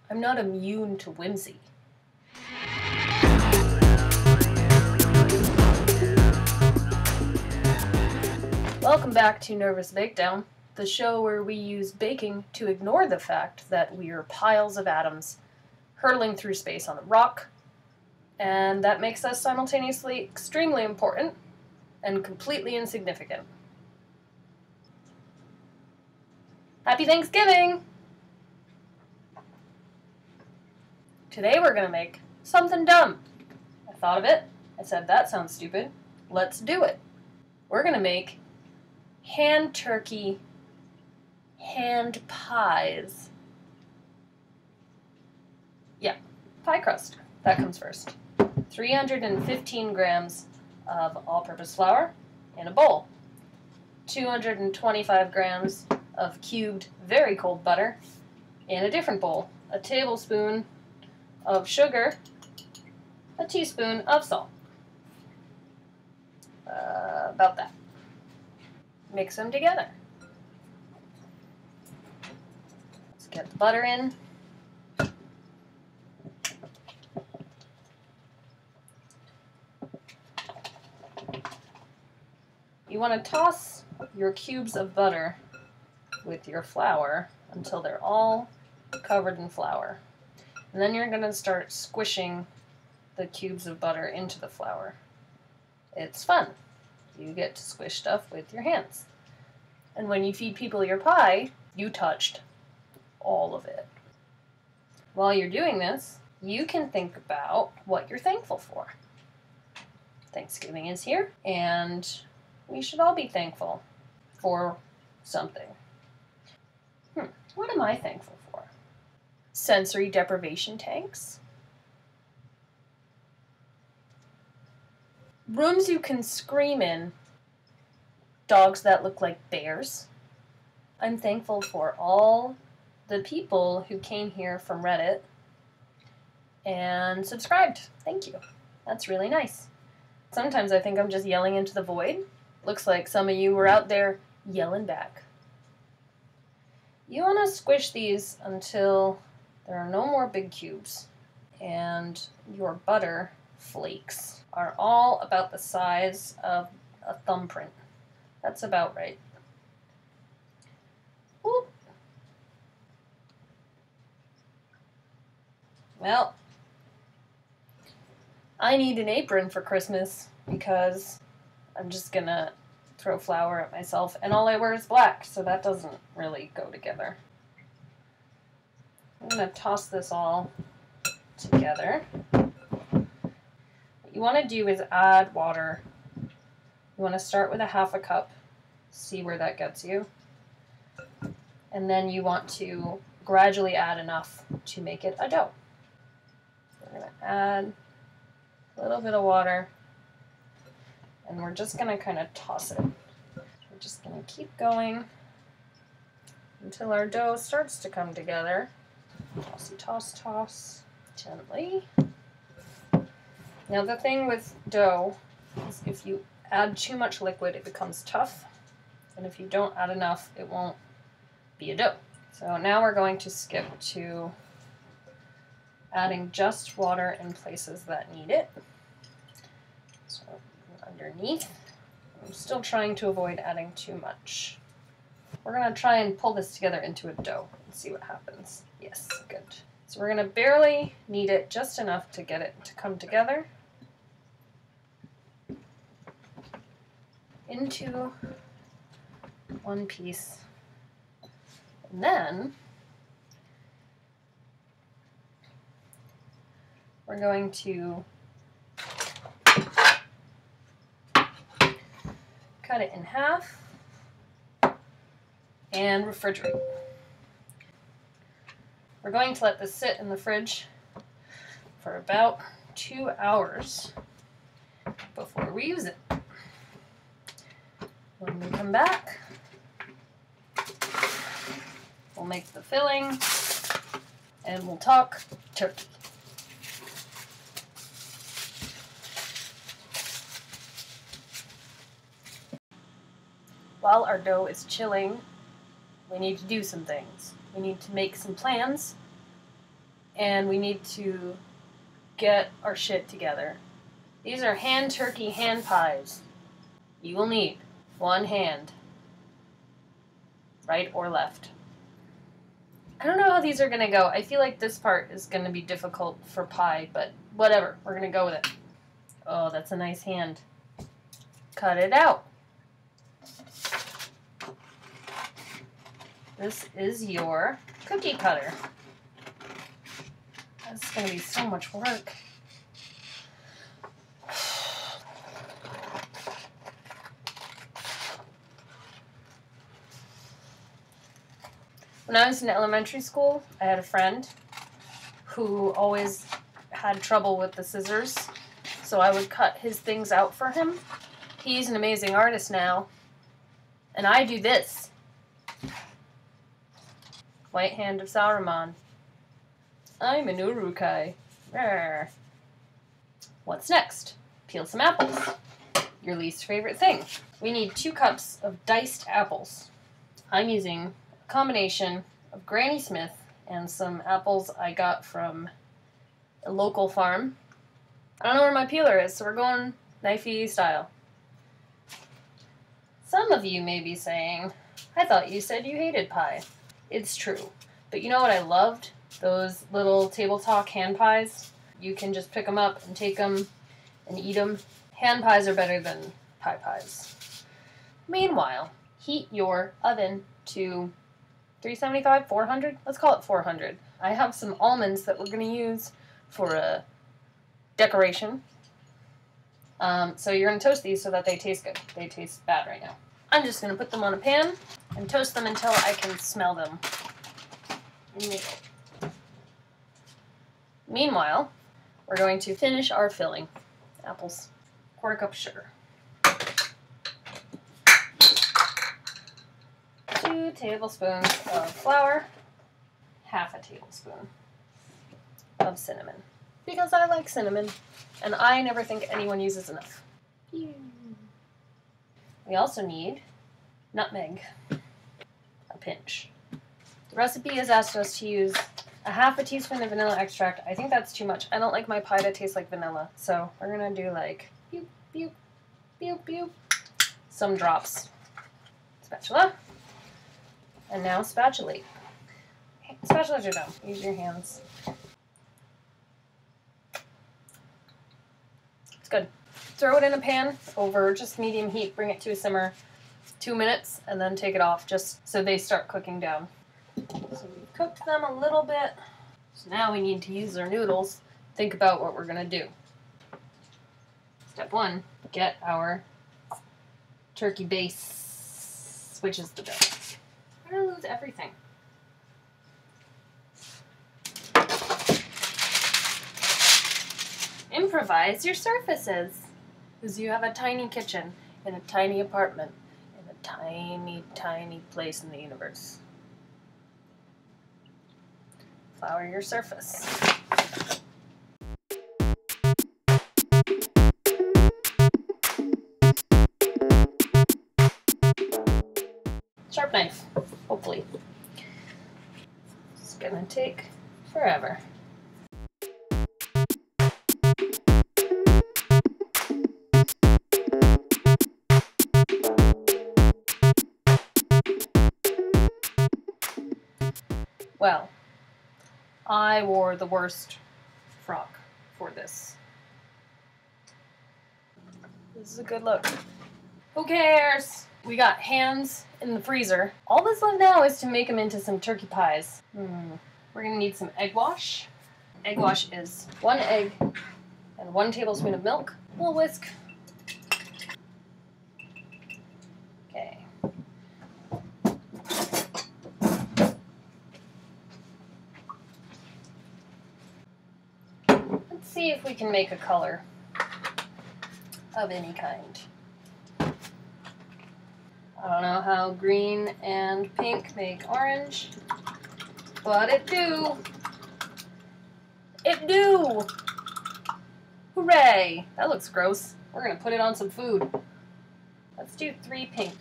I'm not immune to whimsy. Welcome back to Nervous Bakedown, the show where we use baking to ignore the fact that we are piles of atoms hurtling through space on a rock, and that makes us simultaneously extremely important and completely insignificant. Happy Thanksgiving! Today we're going to make something dumb. I thought of it. I said, that sounds stupid. Let's do it. We're going to make hand turkey hand pies. Yeah, pie crust. That comes first. 315 grams of all-purpose flour in a bowl. 225 grams of cubed, very cold butter in a different bowl. A tablespoon of sugar, a teaspoon of salt. About that. Mix them together. Let's get the butter in. You want to toss your cubes of butter with your flour until they're all covered in flour. And then you're going to start squishing the cubes of butter into the flour. It's fun. You get to squish stuff with your hands. And when you feed people your pie, you touched all of it. While you're doing this, you can think about what you're thankful for. Thanksgiving is here, and we should all be thankful for something. What am I thankful for? Sensory deprivation tanks. Rooms you can scream in. Dogs that look like bears. I'm thankful for all the people who came here from Reddit and subscribed. Thank you. That's really nice. Sometimes I think I'm just yelling into the void. Looks like some of you were out there yelling back. You want to squish these until there are no more big cubes and your butter flakes are all about the size of a thumbprint. That's about right. Whoop. Well, I need an apron for Christmas because I'm just gonna throw flour at myself, and all I wear is black, so that doesn't really go together. I'm gonna toss this all together. What you want to do is add water. You want to start with a half a cup, see where that gets you, and then you want to gradually add enough to make it a dough. We're going to add a little bit of water, and we're just going to kind of toss it. We're just going to keep going until our dough starts to come together. Tossy, toss, toss, gently. Now the thing with dough is if you add too much liquid, it becomes tough, and if you don't add enough, it won't be a dough. So now we're going to skip to adding just water in places that need it. So underneath, I'm still trying to avoid adding too much. We're going to try and pull this together into a dough and see what happens. Yes, good. So we're going to barely knead it just enough to get it to come together into one piece. And then we're going to cut it in half and refrigerate. We're going to let this sit in the fridge for about 2 hours before we use it. When we come back, we'll make the filling and we'll talk turkey. While our dough is chilling, we need to do some things. We need to make some plans and we need to get our shit together. These are hand turkey hand pies. You will need one hand, right or left. I don't know how these are going to go. I feel like this part is going to be difficult for pie, but whatever. We're going to go with it. Oh, that's a nice hand. Cut it out. This is your cookie cutter. That's going to be so much work. When I was in elementary school, I had a friend who always had trouble with the scissors, so I would cut his things out for him. He's an amazing artist now, and I do this. White Hand of Saruman. I'm an Urukai. Rawr. What's next? Peel some apples. Your least favorite thing. We need 2 cups of diced apples. I'm using a combination of Granny Smith and some apples I got from a local farm. I don't know where my peeler is, so we're going knifey style. Some of you may be saying, I thought you said you hated pie. It's true. But you know what I loved? Those little table talk hand pies. You can just pick them up and take them and eat them. Hand pies are better than pie pies. Meanwhile, heat your oven to 375, 400? Let's call it 400. I have some almonds that we're going to use for a decoration. So you're going to toast these so that they taste good. They taste bad right now. I'm just going to put them on a pan and toast them until I can smell them. Meanwhile, we're going to finish our filling. Apples. 1/4 cup of sugar. 2 tablespoons of flour. 1/2 tablespoon of cinnamon. Because I like cinnamon, and I never think anyone uses enough. We also need nutmeg. A pinch. The recipe has asked us to use 1/2 teaspoon of vanilla extract. I think that's too much. I don't like my pie to taste like vanilla, so we're gonna do like boop, boop, boop, boop. Some drops. Spatula. And now spatulate. Spatulas are done. Use your hands. It's good. Throw it in a pan over just medium heat. Bring it to a simmer. 2 minutes, and then take it off just so they start cooking down. So we've cooked them a little bit. So now we need to use our noodles. Think about what we're going to do. Step 1, get our turkey base, which is the dough. I'm going to lose everything. Improvise your surfaces, because you have a tiny kitchen in a tiny apartment in a tiny, tiny place in the universe. Flour your surface. Sharp knife, hopefully. It's gonna take forever. Well, I wore the worst frock for this. This is a good look. Who cares? We got hands in the freezer. All that's left now is to make them into some turkey pies. We're gonna need some egg wash. Egg wash is 1 egg and 1 tablespoon of milk. A little whisk. Okay. Let's see if we can make a color of any kind. I don't know how green and pink make orange, but it do. It do! Hooray! That looks gross. We're gonna put it on some food. Let's do 3 pink.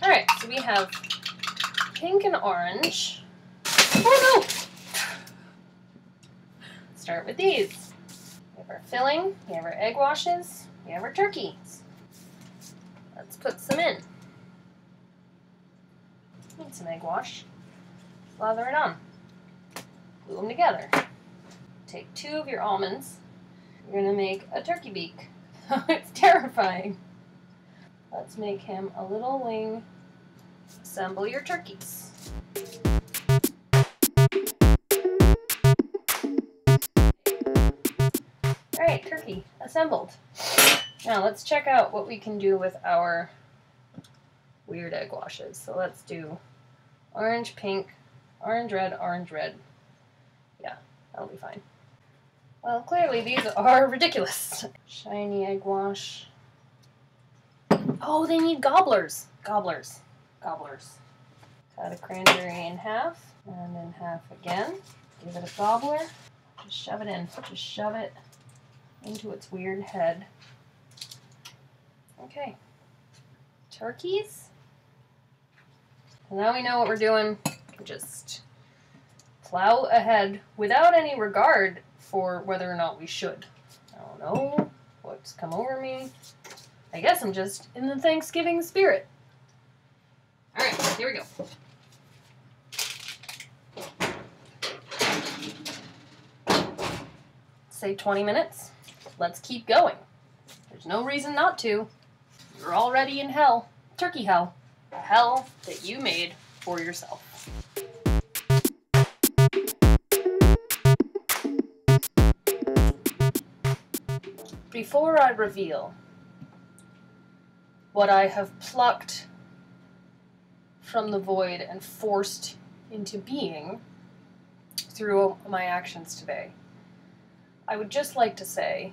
Alright, so we have pink and orange. Oh no! start with these. We have our filling, we have our egg washes, we have our turkeys. Let's put some in. Need some egg wash. Lather it on. Glue them together. Take 2 of your almonds. You're going to make a turkey beak. It's terrifying. Let's make him a little wing. Assemble your turkeys. Alright, turkey assembled. Now let's check out what we can do with our weird egg washes. So let's do orange, pink, orange, red, orange, red. Yeah, that'll be fine. Well, clearly these are ridiculous. Shiny egg wash. Oh, they need gobblers. Gobblers. Gobblers. Cut a cranberry in half, and in half again. Give it a gobbler. Just shove it in. Just shove it into its weird head. Okay. Turkeys. And now we know what we're doing. Just plow ahead without any regard for whether or not we should. I don't know what's come over me. I guess I'm just in the Thanksgiving spirit. Alright, here we go. Say 20 minutes. Let's keep going. There's no reason not to. You're already in hell. Turkey hell. A hell that you made for yourself. Before I reveal what I have plucked from the void and forced into being through my actions today, I would just like to say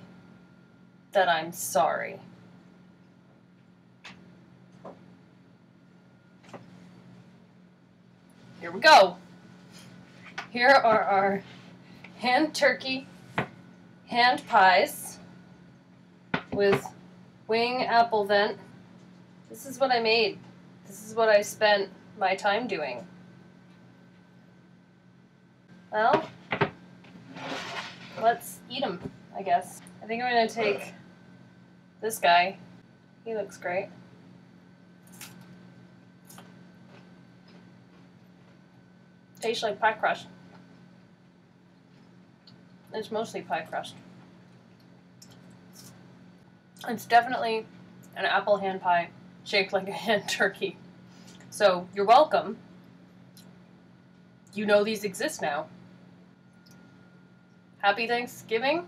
that I'm sorry. Here we go. Here are our hand turkey, hand pies with wing apple vent. This is what I made. This is what I spent my time doing. Well, let's eat them, I guess. I think I'm going to take this guy. He looks great. Tastes like pie crust. It's mostly pie crust. It's definitely an apple hand pie shaped like a hand turkey. So, you're welcome. You know these exist now. Happy Thanksgiving.